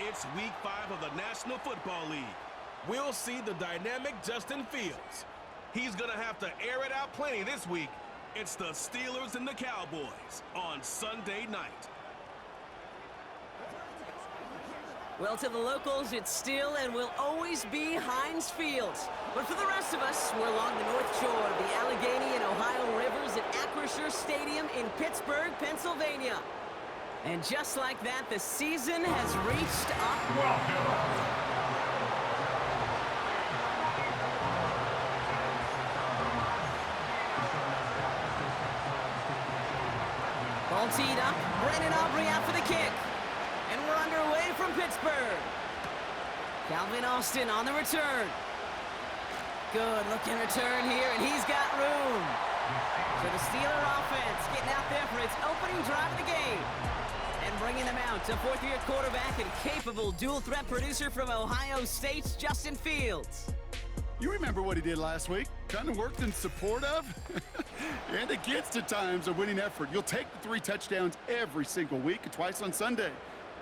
It's Week 5 of the National Football League. We'll see the dynamic Justin Fields. He's going to have to air it out plenty this week. It's the Steelers and the Cowboys on Sunday night. Well, to the locals, it's still and will always be Heinz Field. But for the rest of us, we're along the North Shore of the Allegheny and Ohio Rivers at Acrisure Stadium in Pittsburgh, Pennsylvania. And just like that, the season has reached up. Ball teed up. Brandon Aubrey out for the kick. And we're underway from Pittsburgh. Calvin Austin on the return. Good looking return here, and he's got room. So the Steeler offense getting out there for its opening drive of the game. And bringing them out to fourth-year quarterback and capable dual-threat producer from Ohio State's Justin Fields. You remember what he did last week? Kind of worked in support of and against at times a winning effort. You'll take the 3 touchdowns every single week and twice on Sunday.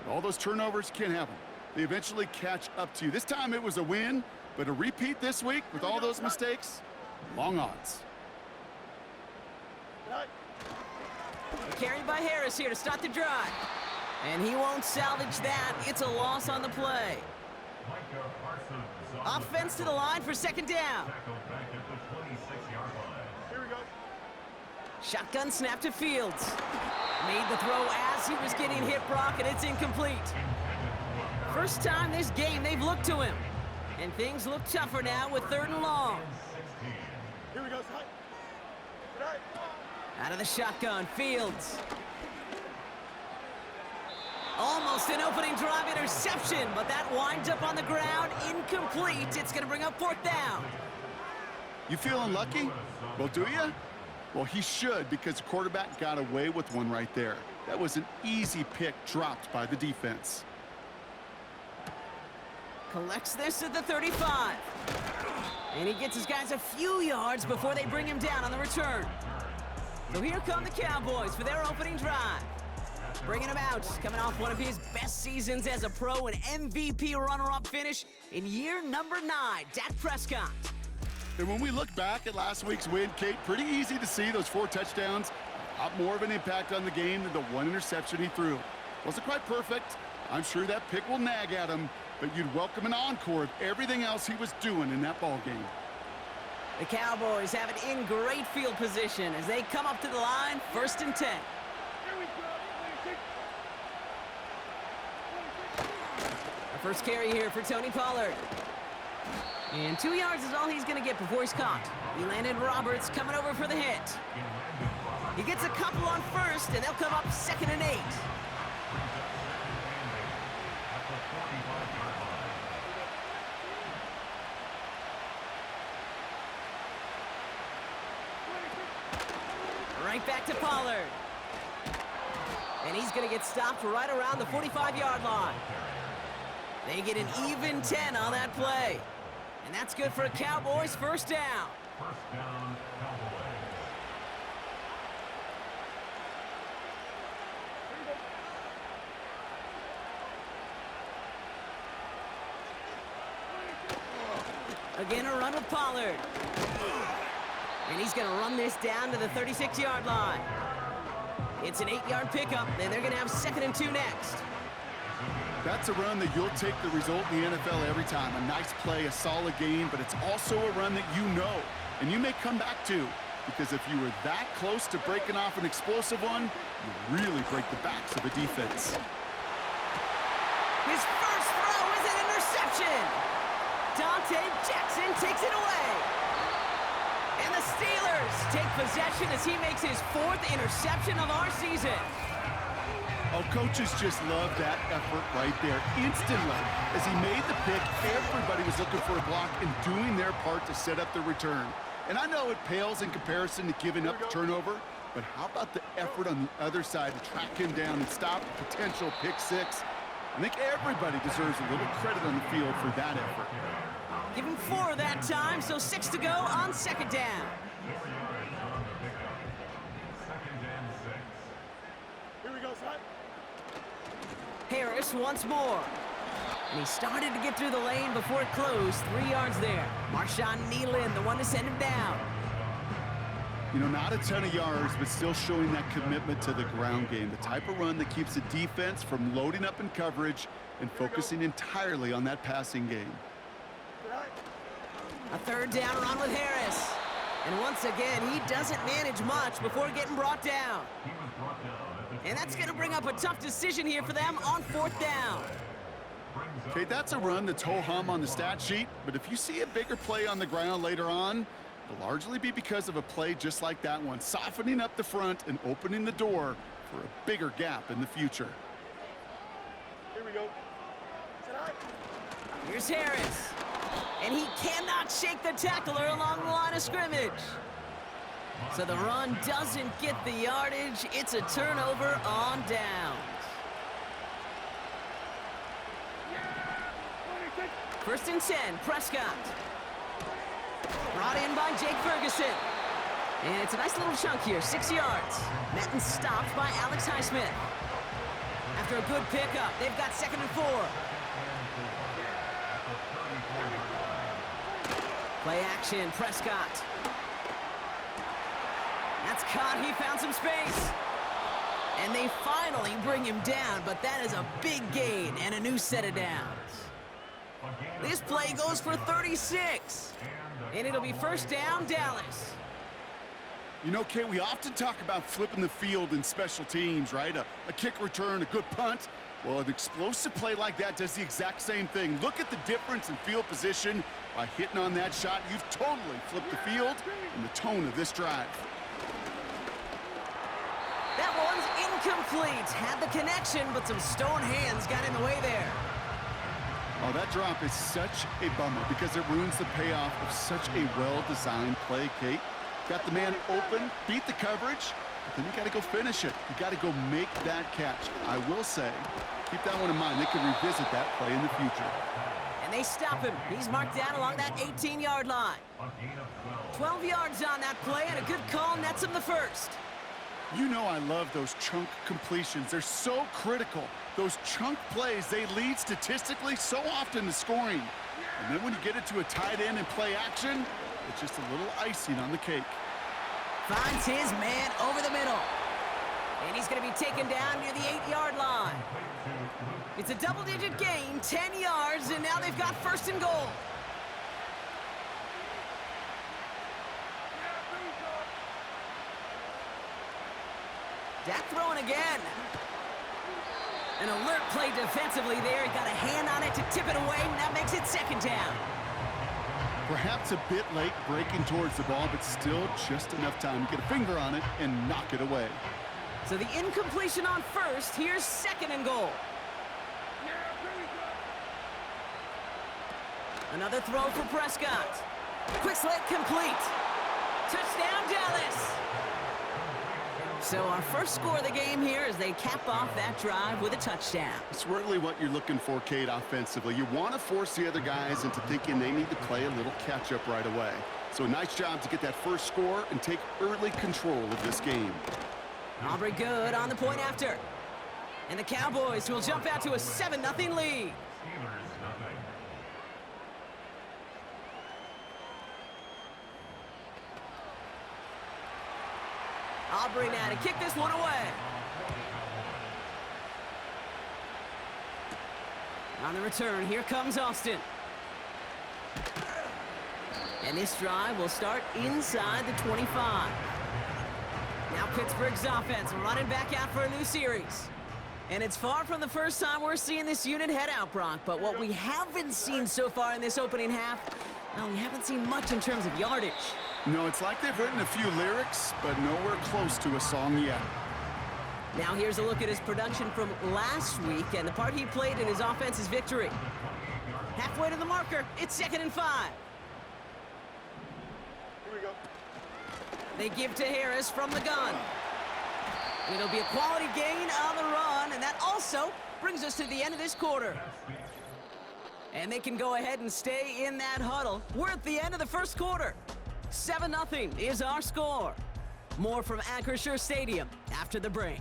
But all those turnovers, you can't have them. They eventually catch up to you. This time it was a win, but a repeat this week with all those mistakes, long odds. Carried by Harris here to start the drive. And he won't salvage that. It's a loss on the play. Offense to the line for second down. Shotgun snap to Fields. Made the throw as he was getting hit, Brock, and it's incomplete. First time this game they've looked to him. And things look tougher now with 3rd and long. Here we go, son. Out of the shotgun, Fields. Almost an opening drive interception, but that winds up on the ground, incomplete. It's going to bring up 4th down. You feeling lucky? Well, do you? Well, he should, because the quarterback got away with one right there. That was an easy pick dropped by the defense. Collects this at the 35. And he gets his guys a few yards before they bring him down on the return. So here come the Cowboys for their opening drive. Bringing him out, coming off one of his best seasons as a pro, an MVP runner-up finish in year number 9, Dak Prescott. And when we look back at last week's win, Kate, pretty easy to see those 4 touchdowns. A lot more of an impact on the game than the 1 interception he threw. Wasn't quite perfect. I'm sure that pick will nag at him, but you'd welcome an encore of everything else he was doing in that ball game. The Cowboys have it in great field position as they come up to the line, 1st and 10. Our first carry here for Tony Pollard. And 2 yards is all he's going to get before he's caught. Landon Roberts coming over for the hit. He gets a couple on 1st, and they'll come up 2nd and 8. Right back to Pollard. And he's going to get stopped right around the 45-yard line. They get an even 10 on that play. And that's good for a Cowboys 1st down. First down, Cowboys. Again, a run with Pollard. And he's going to run this down to the 36-yard line. It's an 8-yard pickup, and they're going to have 2nd and 2 next. That's a run that you'll take the result in the NFL every time. A nice play, a solid game, but it's also a run that you know, and you may come back to, because if you were that close to breaking off an explosive one, you really break the backs of the defense. His first throw is an interception. Dante Jackson takes it away. And the Steelers take possession as he makes his 4th interception of our season. Oh, coaches just love that effort right there. Instantly, as he made the pick, everybody was looking for a block and doing their part to set up the return. And I know it pales in comparison to giving up the turnover, but how about the effort on the other side to track him down and stop a potential pick 6? I think everybody deserves a little credit on the field for that effort. Give him 4 that time, so 6 to go on 2nd down. Here we go, son. Harris once more. And he started to get through the lane before it closed. 3 yards there. Marshawn Nealon, the one to send him down. You know, not a ton of yards, but still showing that commitment to the ground game. The type of run that keeps the defense from loading up in coverage and focusing entirely on that passing game. A 3rd down run with Harris. And once again, he doesn't manage much before getting brought down. And that's going to bring up a tough decision here for them on 4th down. Okay, that's a run that's ho-hum on the stat sheet, but if you see a bigger play on the ground later on, it'll largely be because of a play just like that one, softening up the front and opening the door for a bigger gap in the future. Here we go. Here's Harris. And he cannot shake the tackler along the line of scrimmage. So the run doesn't get the yardage. It's a turnover on downs. 1st and 10, Prescott. Brought in by Jake Ferguson. And it's a nice little chunk here, 6 yards. Met and stopped by Alex Highsmith. After a good pickup, they've got 2nd and 4. Play action, Prescott. That's caught, he found some space. And they finally bring him down, but that is a big gain and a new set of downs. This play goes for 36. And it'll be 1st down, Dallas. You know, Kate, we often talk about flipping the field in special teams, right? A kick return, a good punt. Well, an explosive play like that does the exact same thing. Look at the difference in field position. By hitting on that shot, you've totally flipped the field and the tone of this drive. That one's incomplete. Had the connection, but some stone hands got in the way there. Oh, that drop is such a bummer because it ruins the payoff of such a well-designed play, Kate. Got the man open, beat the coverage, but then you got to go finish it. You got to go make that catch. I will say, keep that one in mind. They can revisit that play in the future. And they stop him. He's marked down along that 18-yard line. 12 yards on that play, and a good call nets him the 1st. You know I love those chunk completions. They're so critical. Those chunk plays, they lead statistically so often to scoring. And then when you get it to a tight end and play action, it's just a little icing on the cake. Finds his man over the middle. And he's going to be taken down near the 8-yard line. It's a double-digit gain, 10 yards, and now they've got 1st and goal. Dak throwing again. An alert play defensively there. He got a hand on it to tip it away, and that makes it 2nd down. Perhaps a bit late breaking towards the ball, but still just enough time to get a finger on it and knock it away. So the incompletion on 1st. Here's 2nd and goal. Another throw for Prescott. Quick slant complete. Touchdown, Dallas. So our first score of the game here as they cap off that drive with a touchdown. It's really what you're looking for, Kate, offensively. You want to force the other guys into thinking they need to play a little catch-up right away. So a nice job to get that first score and take early control of this game. Aubrey good on the point after. And the Cowboys will jump out to a 7-0 lead. Aubrey now to kick this one away. On the return, here comes Austin. And this drive will start inside the 25. Now Pittsburgh's offense running back out for a new series. And it's far from the first time we're seeing this unit head out, Brock. But what we haven't seen so far in this opening half, well, we haven't seen much in terms of yardage. No, it's like they've written a few lyrics, but nowhere close to a song yet. Now here's a look at his production from last week and the part he played in his offense's victory. Halfway to the marker, it's 2nd and 5. Here we go. They give to Harris from the gun. It'll be a quality gain on the run, and that also brings us to the end of this quarter. And they can go ahead and stay in that huddle. We're at the end of the first quarter. 7-0 is our score. More from Acrisure Stadium after the break.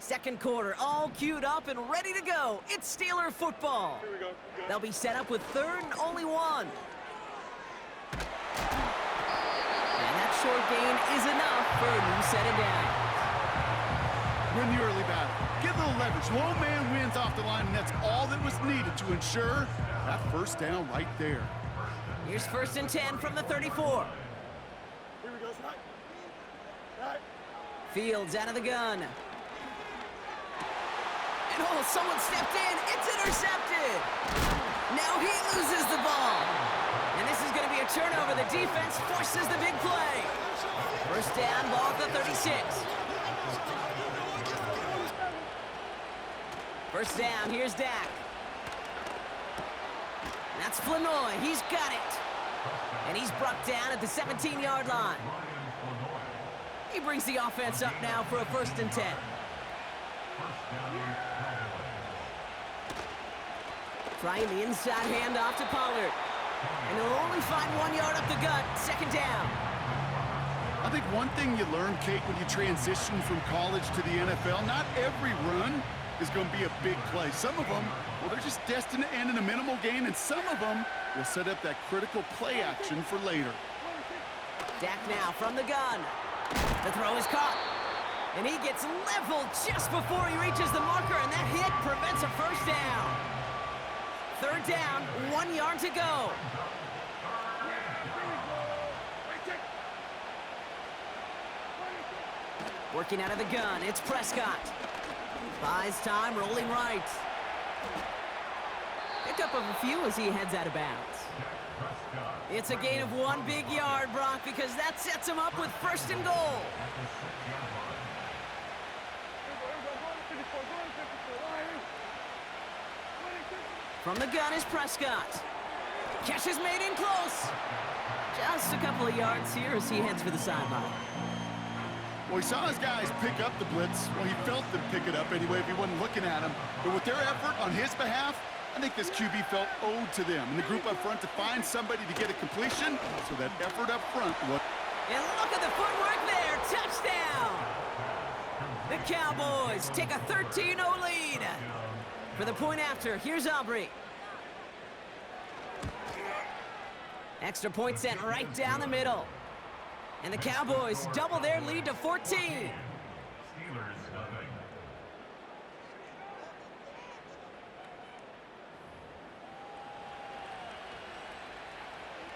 Second quarter, all queued up and ready to go. It's Steeler football. Here we go. They'll be set up with third and only one. And that short gain is enough for a new set of downs. Win the early battle. Get a little leverage. One man wins off the line, and that's all that was needed to ensure that first down right there. Here's 1st and 10 from the 34. Here we go. Right. Right. Fields out of the gun. And oh, someone stepped in. It's intercepted. Now he loses the ball. And this is going to be a turnover. The defense forces the big play. First down, ball at the 36. First down, here's Dak. That's Flanoy. He's got it. And he's brought down at the 17-yard line. He brings the offense up now for a 1st and 10. Trying the inside handoff to Pollard. And they'll only find 1 yard up the gut. 2nd down. I think one thing you learn, Kate, when you transition from college to the NFL, not every run is going to be a big play. Some of them, well, they're just destined to end in a minimal gain, and some of them will set up that critical play action for later. Dak now from the gun. The throw is caught. And he gets leveled just before he reaches the marker, and that hit prevents a first down. 3rd down, 1 yard to go. Working out of the gun, it's Prescott. Buys time, rolling right. Pick up of a few as he heads out of bounds. It's a gain of 1 big yard, Brock, because that sets him up with 1st and goal. From the gun is Prescott. Catch is made in close. Just a couple of yards here as he heads for the sideline. Well, he saw his guys pick up the blitz. Well, he felt them pick it up anyway if he wasn't looking at him. But with their effort on his behalf, I think this QB felt owed to them and the group up front to find somebody to get a completion, so that effort up front was... And look at the footwork there. Touchdown! The Cowboys take a 13-0 lead. For the point after, here's Aubrey. Extra point sent right down the middle. And the Cowboys double their lead to 14.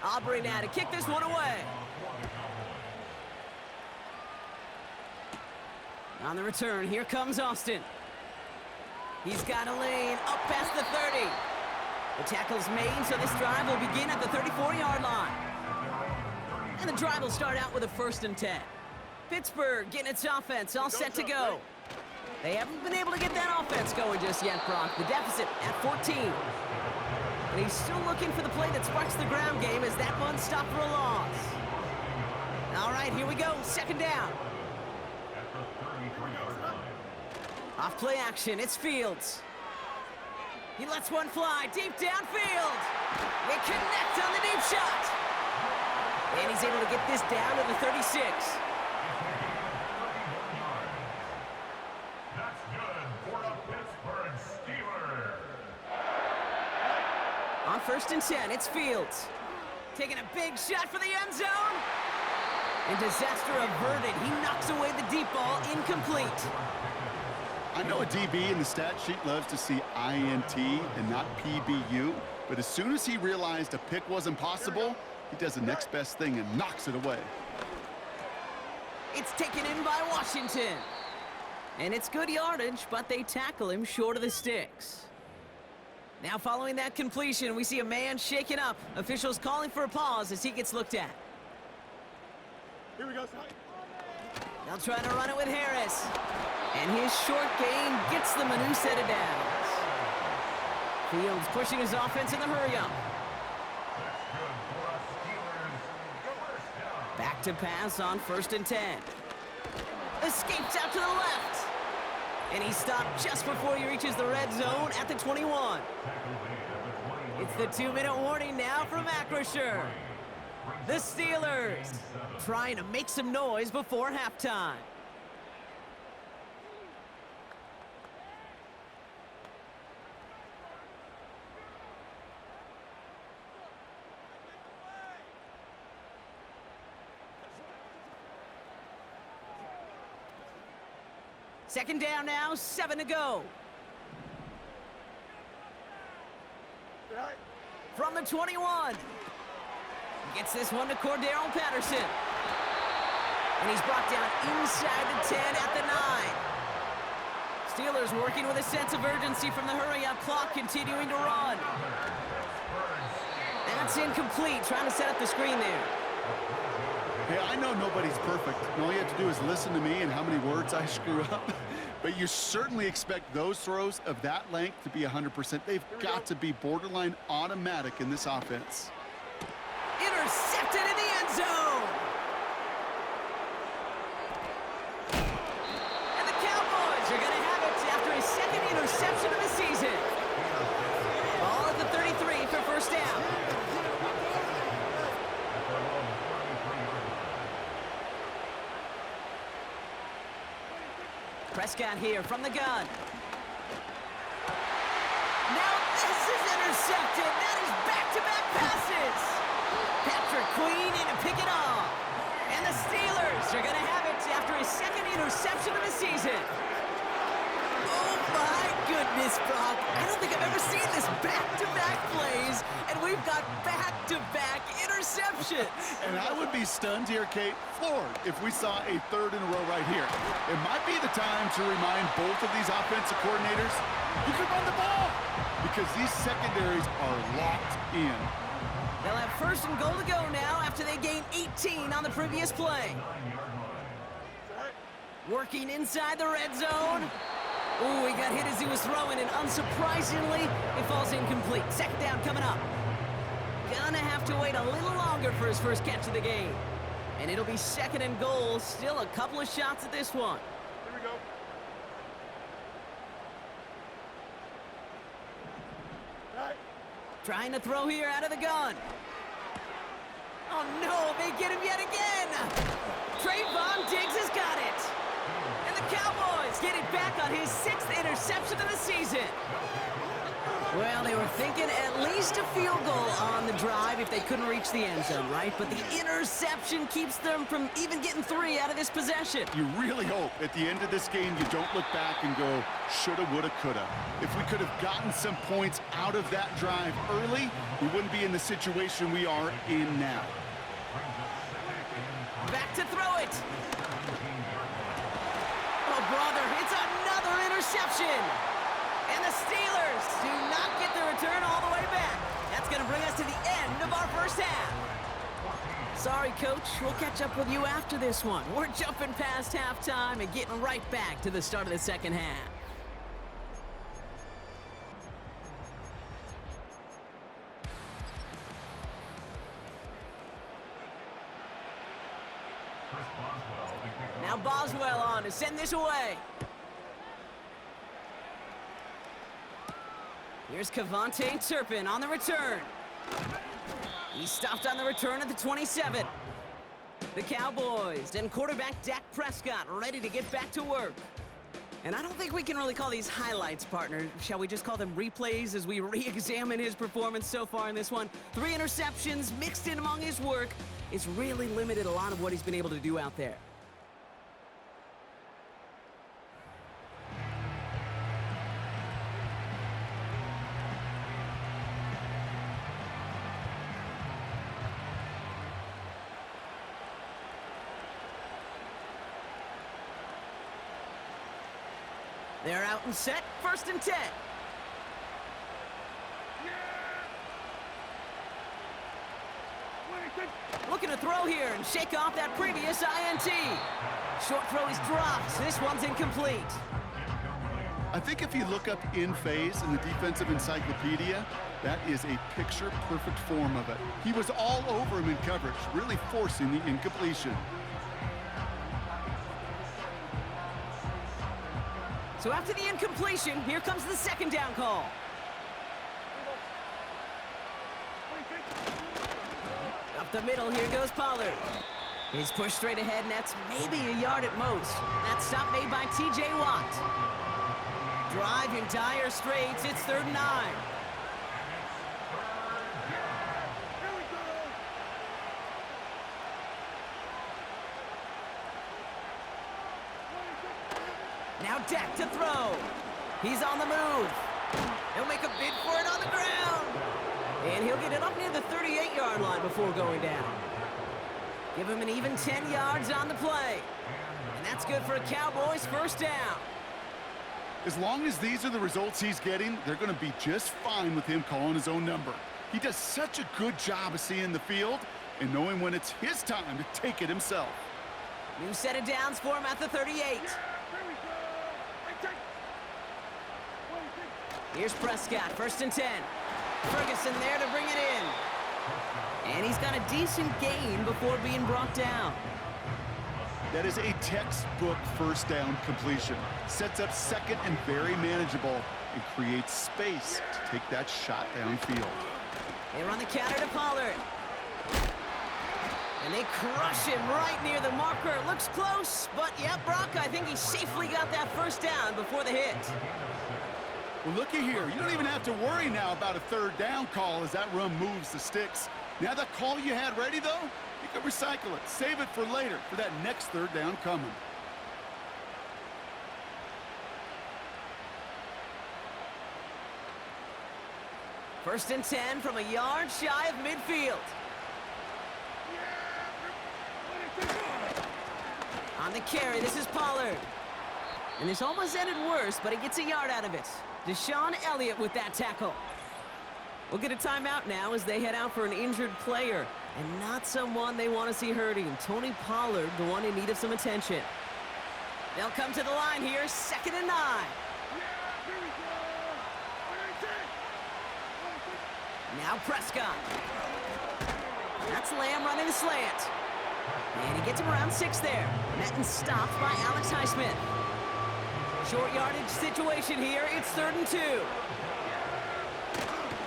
Aubrey now to kick this one away. On the return, here comes Austin. He's got a lane up past the 30. The tackle's made, so this drive will begin at the 34-yard line. And the drive will start out with a 1st and 10. Pittsburgh getting its offense all set to go. They haven't been able to get that offense going just yet, Brock. The deficit at 14. And he's still looking for the play that sparks the ground game as that one stopped for a loss. All right, here we go. 2nd down. Off play action, it's Fields. He lets one fly deep downfield. They connect on the deep shot. And he's able to get this down to the 36. That's good for the Pittsburgh Steelers. On 1st and 10, it's Fields. Taking a big shot for the end zone. And disaster averted. He knocks away the deep ball, incomplete. I know a DB in the stat sheet loves to see INT and not PBU, but as soon as he realized a pick wasn't possible, he does the next best thing and knocks it away. It's taken in by Washington. And it's good yardage, but they tackle him short of the sticks. Now following that completion, we see a man shaken up. Officials calling for a pause as he gets looked at. Here we go. They'll try to run it with Harris. And his short gain gets them a new set of downs. Fields pushing his offense in the hurry-up. Back to pass on 1st and 10. Escapes out to the left. And he stopped just before he reaches the red zone at the 21. It's the 2-minute warning now from Acrisure. The Steelers trying to make some noise before halftime. Second down now, 7 to go. Right. From the 21. Gets this one to Cordero Patterson. And he's brought down inside the 10 at the 9. Steelers working with a sense of urgency from the hurry-up clock, continuing to run. That's incomplete, trying to set up the screen there. Hey, I know nobody's perfect. All you have to do is listen to me and how many words I screw up. But you certainly expect those throws of that length to be 100%. They've got to be borderline automatic in this offense. Intercepted in the end zone. And the Cowboys are going to have it after his second interception of the season. Ball at the 33 for first down. Prescott here from the gun. Now this is intercepted. That is back-to-back passes. Patrick Queen in to pick it off. And the Steelers are going to have it after his second interception of the season. Oh my goodness, Brock. I don't think I've ever seen this back-to-back plays, and we've got back-to-back interceptions. And I would be stunned here, Kate, floored, if we saw a third in a row right here. It might be the time to remind both of these offensive coordinators, you can run the ball, because these secondaries are locked in. They'll have first and goal to go now after they gained 18 on the previous play. Working inside the red zone. Ooh, he got hit as he was throwing, and unsurprisingly, it falls incomplete. Second down coming up. Gonna have to wait a little longer for his first catch of the game. And it'll be second and goal. Still a couple of shots at this one. Here we go. Right. Trying to throw here out of the gun. Oh no, they get him yet again. Trayvon Diggs has got it. And the Cowboys get it back on his 6th interception of the season. Well, they were thinking at least a field goal on the drive if they couldn't reach the end zone, right? But the interception keeps them from even getting 3 out of this possession. You really hope at the end of this game you don't look back and go, shoulda, woulda, coulda. If we could have gotten some points out of that drive early, we wouldn't be in the situation we are in now. Back to throw it. Oh, brother, it's another interception. And the Steelers do not get the return all the way back. That's going to bring us to the end of our first half. Sorry, Coach. We'll catch up with you after this one. We're jumping past halftime and getting right back to the start of the second half. Now Boswell on to send this away. Here's Kevontae Turpin on the return. He stopped on the return at the 27. The Cowboys and quarterback Dak Prescott ready to get back to work. And I don't think we can really call these highlights, partner. Shall we just call them replays as we re-examine his performance so far in this one? 3 interceptions mixed in among his work. It's really limited a lot of what he's been able to do out there. They're out and set, 1st and 10. Looking to throw here and shake off that previous INT. Short throw is dropped. This one's incomplete. I think if you look up in phase in the defensive encyclopedia, that is a picture-perfect form of it. He was all over him in coverage, really forcing the incompletion. So after the incompletion, here comes the second down call. Up the middle, here goes Pollard. He's pushed straight ahead, and that's maybe a yard at most. That stop made by T.J. Watt. Drive in dire straits, it's 3rd and 9. Now Dak to throw. He's on the move. He'll make a bid for it on the ground. And he'll get it up near the 38-yard line before going down. Give him an even 10 yards on the play. And that's good for a Cowboys first down. As long as these are the results he's getting, they're going to be just fine with him calling his own number. He does such a good job of seeing the field and knowing when it's his time to take it himself. New set of downs for him at the 38. Here's Prescott, 1st and 10. Ferguson there to bring it in. And he's got a decent gain before being brought down. That is a textbook first down completion. Sets up second and very manageable and creates space to take that shot downfield. They run the counter to Pollard. And they crush him right near the marker. Looks close, but yep, Brock, I think he safely got that first down before the hit. Well, looky here. You don't even have to worry now about a third down call as that run moves the sticks. Now that call you had ready, though, you can recycle it. Save it for later for that next third down coming. First and 10 from a yard shy of midfield. On the carry, this is Pollard. And this almost ended worse, but he gets a yard out of it. Deshaun Elliott with that tackle. We'll get a timeout now as they head out for an injured player. And not someone they want to see hurting. Tony Pollard, the one in need of some attention. They'll come to the line here, 2nd and 9. Now Prescott. That's Lamb running the slant. And he gets him around 6 there. Met and stopped by Alex Highsmith. Short yardage situation here. It's 3rd and 2.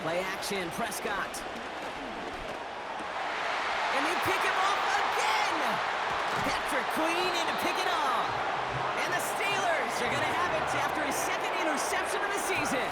Play action, Prescott. And they pick him off again. Patrick Queen in to pick it off. And the Steelers are going to have it after his 2nd interception of the season.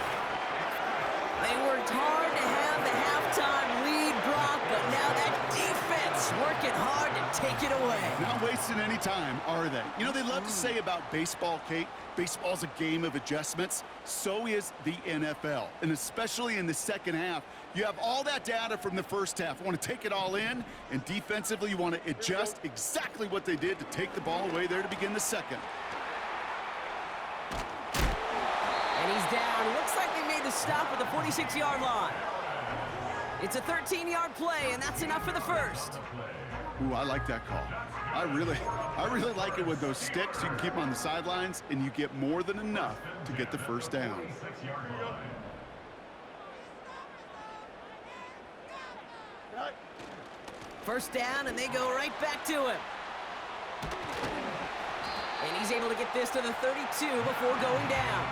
They worked hard to have the halftime lead, Brock, but now that defense working hard to take it away. Not wasting any time, are they? You know, they love to say about baseball, Kate, baseball's a game of adjustments. So is the NFL. And especially in the second half, you have all that data from the first half. You want to take it all in, and defensively you want to adjust exactly what they did to take the ball away there to begin the second. And he's down. Looks like they made the stop at the 46-yard line. It's a 13-yard play, and that's enough for the first. Ooh, I like that call. I really like it with those sticks. You can keep them on the sidelines, and you get more than enough to get the first down. First down, and they go right back to him. And he's able to get this to the 32 before going down.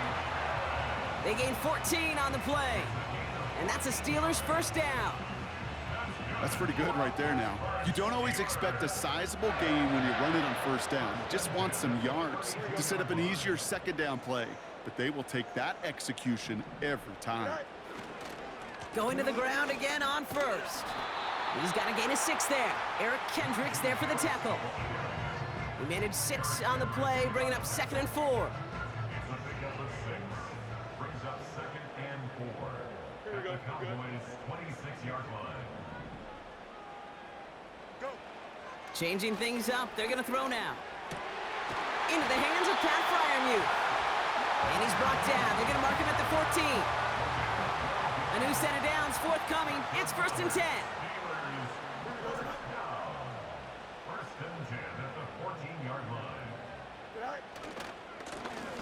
They gain 14 on the play. And that's a Steelers first down. That's pretty good right there now. You don't always expect a sizable gain when you run it on first down. You just want some yards to set up an easier second down play. But they will take that execution every time. Going to the ground again on first. He's got a gain of 6 there. Eric Kendricks there for the tackle. He managed 6 on the play, bringing up 2nd and 4. Cowboys 26-yard line. Go. Changing things up, they're going to throw now. Into the hands of Pat Fryermuth. And he's brought down. They're going to mark him at the 14. A new set of downs forthcoming. It's 1st and 10. First and 10 at the 14-yard line.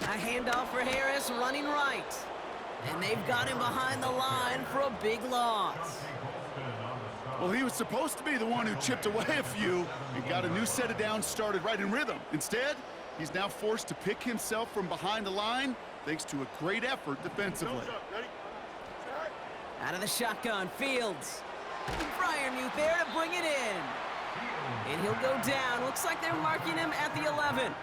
A handoff for Harris running right. And they've got him behind the line for a big loss. Well, he was supposed to be the one who chipped away a few and got a new set of downs started right in rhythm. Instead, he's now forced to pick himself from behind the line thanks to a great effort defensively. Ready? Out of the shotgun, Fields. Fryermuth there to bring it in. And he'll go down. Looks like they're marking him at the 11.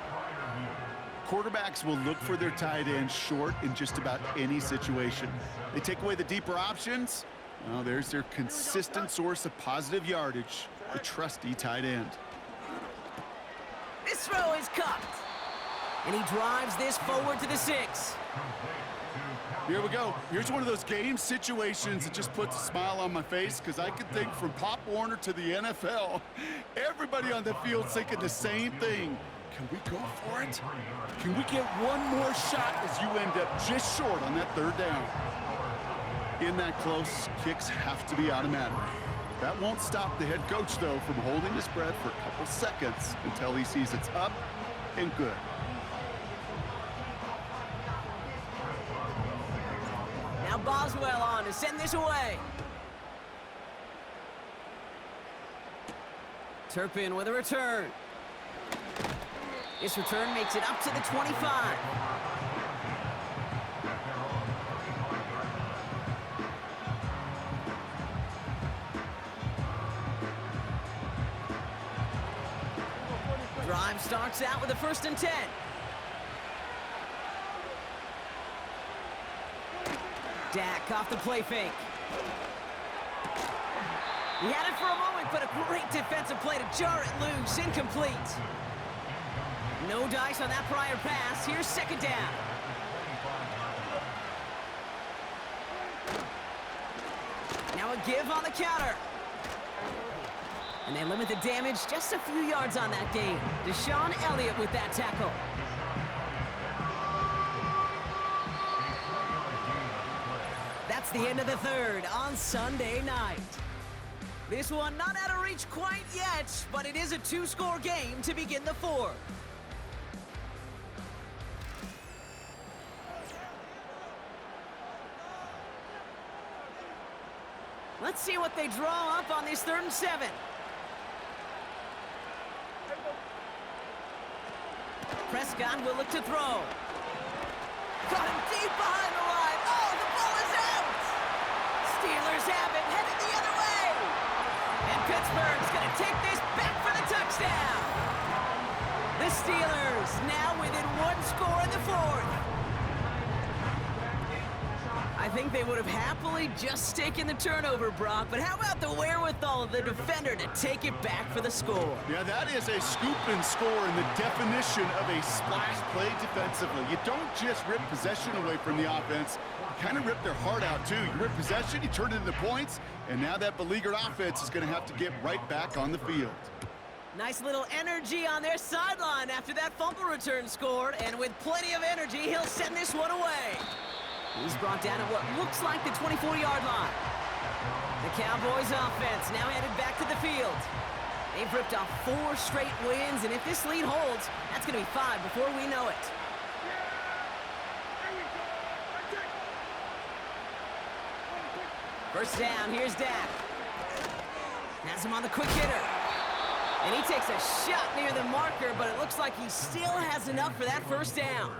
Quarterbacks will look for their tight end short in just about any situation. They take away the deeper options. Well, there's their consistent source of positive yardage, the trusty tight end. This throw is caught. And he drives this forward to the 6. Here we go. Here's one of those game situations that just puts a smile on my face because I can think from Pop Warner to the NFL, everybody on the field's thinking the same thing. Can we go for it? Can we get one more shot as you end up just short on that 3rd down? In that close, kicks have to be automatic. That won't stop the head coach, though, from holding his breath for a couple seconds until he sees it's up and good. Now Boswell on to send this away. Turpin with a return. This return makes it up to the 25. Drive starts out with a 1st and 10. Dak off the play fake. He had it for a moment, but a great defensive play to jar it loose. Incomplete. No dice on that prior pass. Here's 2nd down. Now a give on the counter. And they limit the damage just a few yards on that game. Deshaun Elliott with that tackle. That's the end of the 3rd on Sunday night. This one not out of reach quite yet, but it is a 2-score game to begin the 4th. Let's see what they draw up on this 3rd and 7. Prescott will look to throw. Caught him deep behind the line. Oh, the ball is out! Steelers have it, headed the other way. And Pittsburgh's going to take this back for the touchdown. The Steelers now within 1 score in the 4th. I think they would have happily just taken the turnover, Brock, but how about the wherewithal of the defender to take it back for the score? Yeah, that is a scoop and score in the definition of a splash play defensively. You don't just rip possession away from the offense, you kind of rip their heart out too. You rip possession, you turn it into points, and now that beleaguered offense is going to have to get right back on the field. Nice little energy on their sideline after that fumble return scored, and with plenty of energy, he'll send this one away. He's brought down at what looks like the 24-yard line. The Cowboys offense now headed back to the field. They've ripped off 4 straight wins, and if this lead holds, that's going to be 5 before we know it. First down, here's Dak. Has him on the quick hitter. And he takes a shot near the marker, but it looks like he still has enough for that 1st down.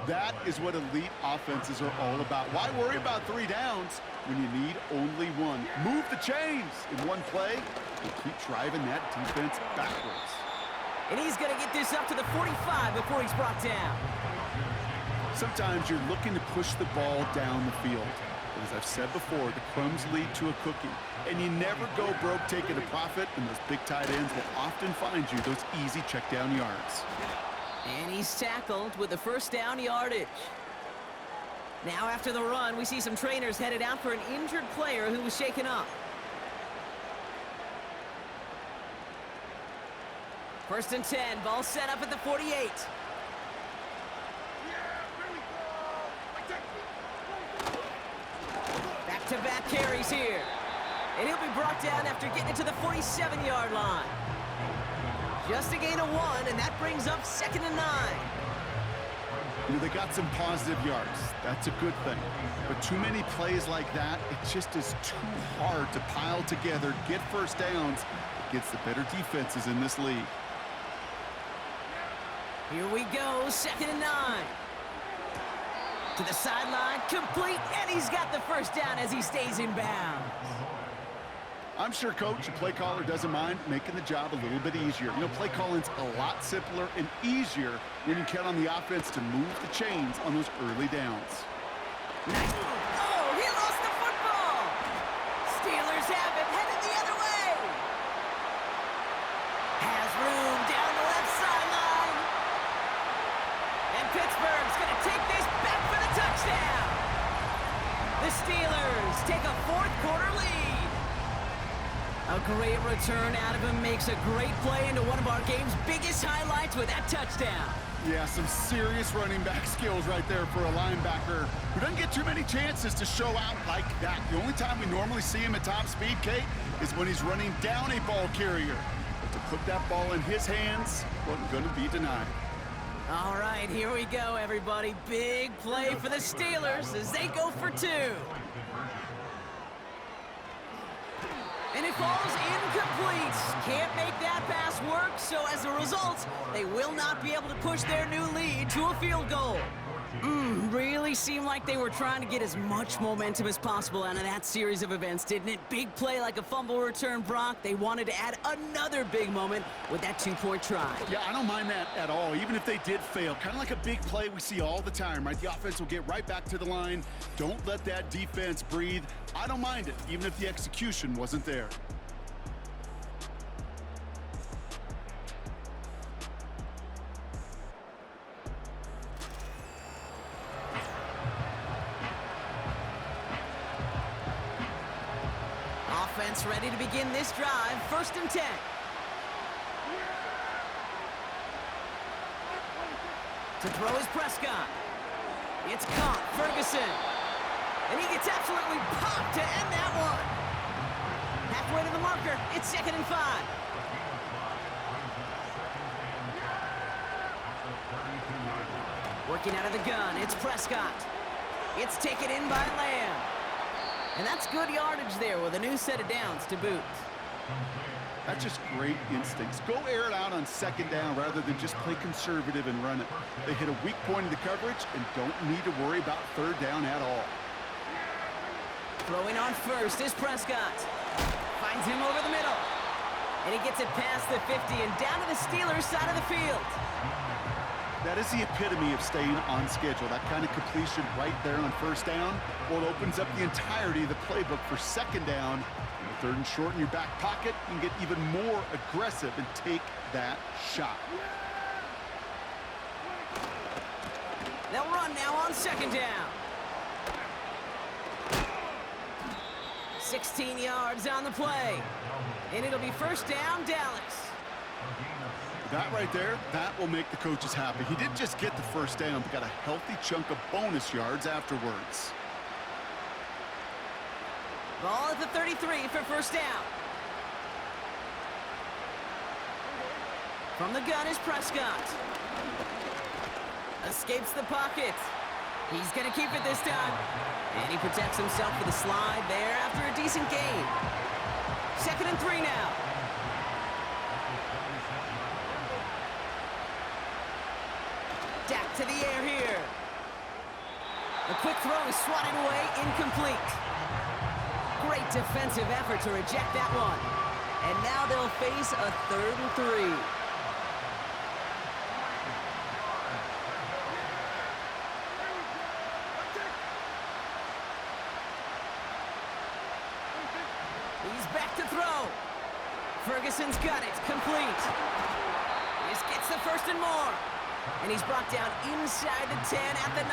That is what elite offenses are all about. Why worry about 3 downs when you need only 1? Move the chains in 1 play and keep driving that defense backwards. And he's going to get this up to the 45 before he's brought down. Sometimes you're looking to push the ball down the field. But as I've said before, the crumbs lead to a cookie. And you never go broke taking a profit, and those big tight ends will often find you those easy check down yards. And he's tackled with the 1st down yardage. Now after the run, we see some trainers headed out for an injured player who was shaken up. 1st and 10, ball set up at the 48. Back-to-back carries here. And he'll be brought down after getting it to the 47-yard line. Just a gain of 1, and that brings up 2nd and 9. You know, they got some positive yards. That's a good thing. But too many plays like that, it just is too hard to pile together, get 1st downs against the better defenses in this league. Here we go, 2nd and 9. To the sideline, complete, and he's got the 1st down as he stays in bounds. I'm sure coach and play caller doesn't mind making the job a little bit easier. You know, play calling's a lot simpler and easier when you count on the offense to move the chains on those early downs. Nice. Oh, he lost the football. Steelers have it, headed the other way. Has room down the left sideline. The Steelers take a fourth-quarter lead. A great return out of him makes a great play into one of our game's biggest highlights with that touchdown. Yeah, some serious running back skills right there for a linebacker who doesn't get too many chances to show out like that. The only time we normally see him at top speed, Kate, is when he's running down a ball carrier. But to put that ball in his hands wasn't going to be denied. All right, here we go, everybody. Big play for the Steelers as they go for two. And it falls incomplete. Can't make that pass work, so as a result, they will not be able to push their new lead to a field goal. Really seemed like they were trying to get as much momentum as possible out of that series of events, didn't it? Big play like a fumble return, Brock. They wanted to add another big moment with that two-point try. Yeah, I don't mind that at all, even if they did fail. Kind of like a big play we see all the time, right? The offense will get right back to the line. Don't let that defense breathe. I don't mind it, even if the execution wasn't there. Offense ready to begin this drive. 1st and 10. To throw is Prescott. It's caught. Ferguson. And he gets absolutely popped to end that one. Halfway to the marker. It's 2nd and 5. Working out of the gun. It's Prescott. It's taken in by Lamb. And that's good yardage there with a new set of downs to boot. That's just great instincts. Go air it out on 2nd down rather than just play conservative and run it. They hit a weak point in the coverage and don't need to worry about 3rd down at all. Throwing on 1st is Prescott. Finds him over the middle. And he gets it past the 50 and down to the Steelers' side of the field. That is the epitome of staying on schedule. That kind of completion right there on 1st down. Well, it opens up the entirety of the playbook for 2nd down. And 3rd and short in your back pocket, you can get even more aggressive and take that shot. They'll run now on 2nd down. 16 yards on the play. And it'll be 1st down, Dallas. That right there, that will make the coaches happy. He didn't just get the 1st down, but got a healthy chunk of bonus yards afterwards. Ball at the 33 for 1st down. From the gun is Prescott. Escapes the pocket. He's going to keep it this time. And he protects himself with a slide there after a decent gain. 2nd and 3 now. Dak to the air here. A quick throw is swatted away, incomplete. Great defensive effort to reject that one. And now they'll face a 3rd and 3. He's back to throw. Ferguson's got it, complete. This gets the 1st and more. And he's brought down inside the 10 at the 9.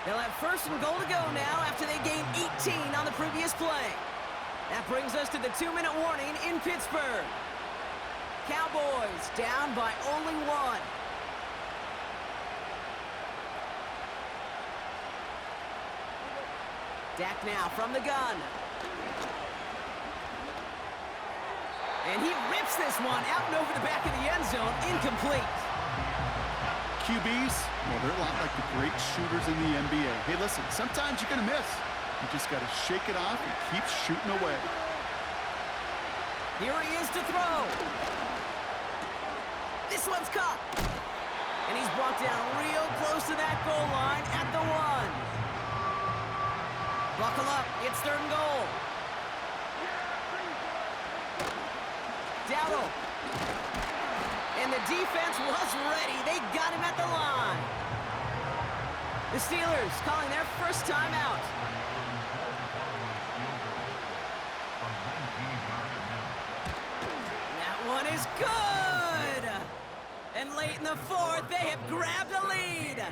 They'll have 1st and goal to go now after they gained 18 on the previous play. That brings us to the 2-minute warning in Pittsburgh. Cowboys down by only 1. Dak now from the gun. And he rips this one out and over the back of the end zone, incomplete. QBs, well, they're a lot like the great shooters in the NBA. Hey, listen, sometimes you're going to miss. You just got to shake it off and keep shooting away. Here he is to throw. This one's caught. And he's brought down real close to that goal line at the 1. Buckle up, it's 3rd and goal. Dowdle. And the defense was ready. They got him at the line. The Steelers calling their 1st timeout. That one is good. And late in the 4th, they have grabbed a lead.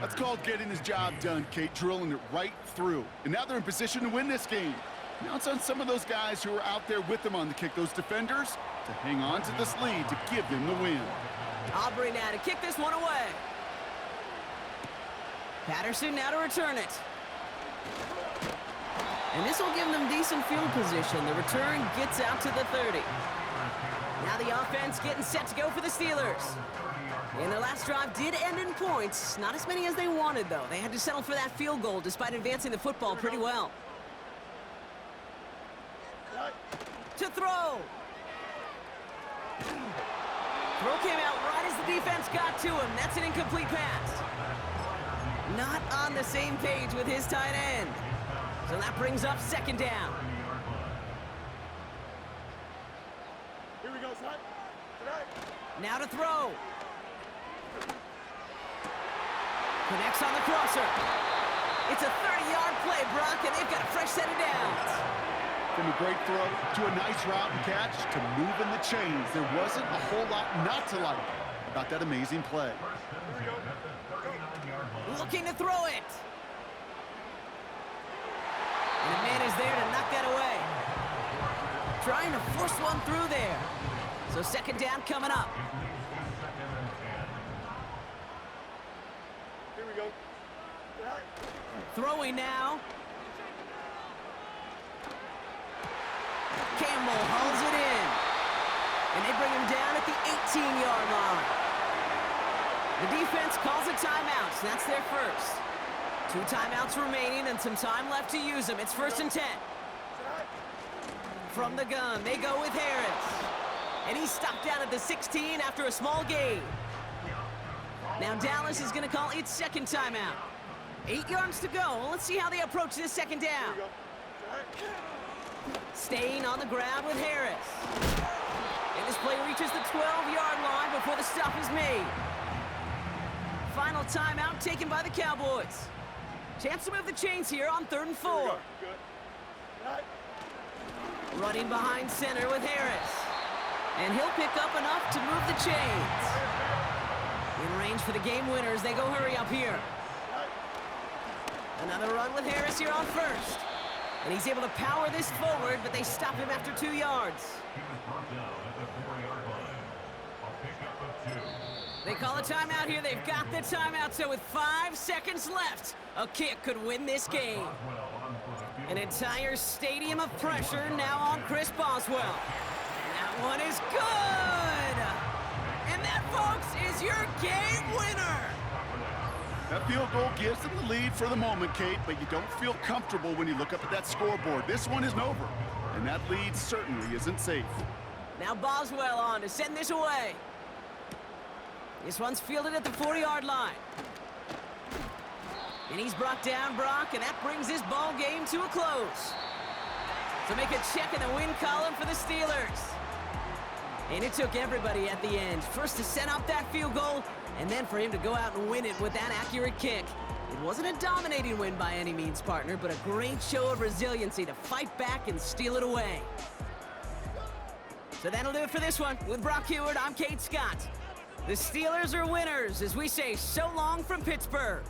That's called getting his job done, Kate, drilling it right through. And now they're in position to win this game. Now it's on some of those guys who are out there with them on the kick, those defenders, to hang on to this lead to give them the win. Aubrey now to kick this one away. Patterson now to return it. And this will give them decent field position. The return gets out to the 30. Now the offense getting set to go for the Steelers. And their last drive did end in points. Not as many as they wanted, though. They had to settle for that field goal despite advancing the football pretty well. To throw. Throw came out right as the defense got to him. That's an incomplete pass. Not on the same page with his tight end. So that brings up second down. Here we go, son. Tonight. Now to throw. Connects on the crosser. It's a 30-yard play, Brock, and they've got a fresh set of downs. From a great throw to a nice route and catch to moving the chains, there wasn't a whole lot not to like about that amazing play. Looking to throw it. And the man is there to knock that away. Trying to force one through there. So second down coming up. Here we go. Tonight. Throwing now. Campbell hauls it in. And they bring him down at the 18-yard line. The defense calls a timeout, so that's their first. 2 timeouts remaining and some time left to use them. It's 1st and 10. From the gun, they go with Harris. And he's stopped down at the 16 after a small gain. Now Dallas is going to call its second timeout. 8 yards to go. Well, let's see how they approach this second down. Staying on the ground with Harris. And this play reaches the 12-yard line before the stop is made. Final timeout taken by the Cowboys. Chance to move the chains here on 3rd and 4. Running behind center with Harris. And he'll pick up enough to move the chains. In range for the game winners. They go hurry up here. Another run with Harris here on 1st. And he's able to power this forward, but they stop him after 2 yards. They call a timeout here. They've got the timeout, so with 5 seconds left, a kick could win this game. An entire stadium of pressure now on Chris Boswell. And that one is good! And that, folks, is your game winner! That field goal gives them the lead for the moment, Kate, but you don't feel comfortable when you look up at that scoreboard. This one isn't over, and that lead certainly isn't safe. Now Boswell on to send this away. This one's fielded at the 40-yard line. And he's brought down, Brock, and that brings this ball game to a close. So make a check in the win column for the Steelers. And it took everybody at the end. First to set up that field goal, and then for him to go out and win it with that accurate kick. It wasn't a dominating win by any means, partner, but a great show of resiliency to fight back and steal it away. So that'll do it for this one. With Brock Heward, I'm Kate Scott. The Steelers are winners as we say so long from Pittsburgh.